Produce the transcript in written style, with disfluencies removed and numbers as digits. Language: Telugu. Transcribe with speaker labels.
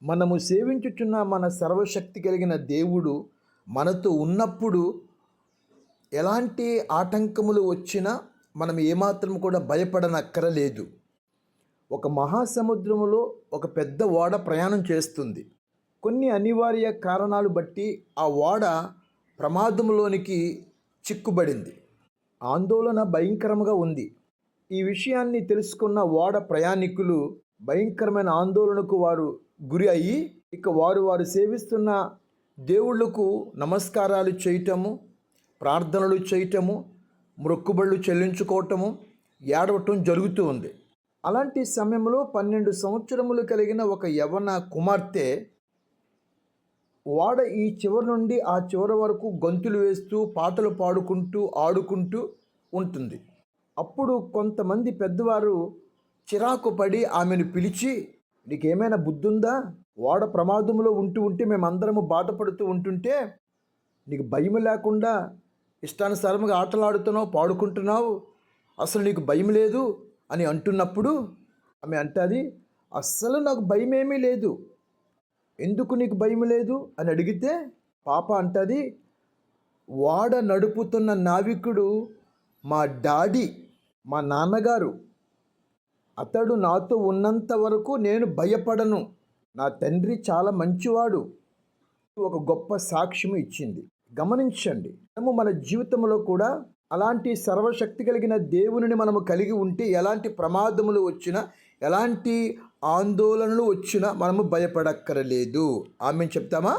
Speaker 1: మనము సేవించుచున్న మన సర్వశక్తి కలిగిన దేవుడు మనతో ఉన్నప్పుడు ఎలాంటి ఆటంకములు వచ్చినా మనం ఏమాత్రం కూడా భయపడనక్కరలేదు. ఒక మహాసముద్రములో ఒక పెద్ద ఓడ ప్రయాణం చేస్తుంది. కొన్ని అనివార్య కారణాలు బట్టి ఆ ఓడ ప్రమాదంలోనికి చిక్కుబడింది. ఆందోళన భయంకరంగా ఉంది. ఈ విషయాన్ని తెలుసుకున్న ఓడ ప్రయాణికులు భయంకరమైన ఆందోళనకు వారు గురి అయ్యి ఇక వారు సేవిస్తున్న దేవుళ్లకు నమస్కారాలు చేయటము, ప్రార్థనలు చేయటము, మొక్కుబళ్ళు చెల్లించుకోవటము, ఏడవటం జరుగుతూ ఉంది. అలాంటి సమయంలో 12 సంవత్సరములు కలిగిన ఒక యవ్వన కుమార్తె ఓడ ఈ చివరి నుండి ఆ చివరి వరకు గంతులు వేస్తూ పాటలు పాడుకుంటూ ఆడుకుంటూ ఉంటుంది. అప్పుడు కొంతమంది పెద్దవారు చిరాకు పడి ఆమెను పిలిచి, నీకేమైనా బుద్ధి ఉందా? ఓడ ప్రమాదంలో ఉంటే మేమందరము బాధపడుతూ ఉంటుంటే నీకు భయం లేకుండా ఇష్టానుసారంగా ఆటలాడుతున్నావు, పాడుకుంటున్నావు, అసలు నీకు భయం లేదు అని అంటున్నప్పుడు ఆమె అంటది, అస్సలు నాకు భయం ఏమీ లేదు. ఎందుకు నీకు భయం లేదు అని అడిగితే పాప అంటది, ఓడ నడుపుతున్న నావికుడు మా డాడీ, మా నాన్నగారు. అతడు నాతో ఉన్నంత వరకు నేను భయపడను. నా తండ్రి చాలా మంచివాడు. ఒక గొప్ప సాక్ష్యం ఇచ్చింది. గమనించండి, మనము మన జీవితంలో కూడా అలాంటి సర్వశక్తి కలిగిన దేవునిని మనము కలిగి ఉంటే ఎలాంటి ప్రమాదములు వచ్చినా, ఎలాంటి ఆందోళనలు వచ్చినా మనము భయపడక్కరలేదు. ఆమె చెప్తామా?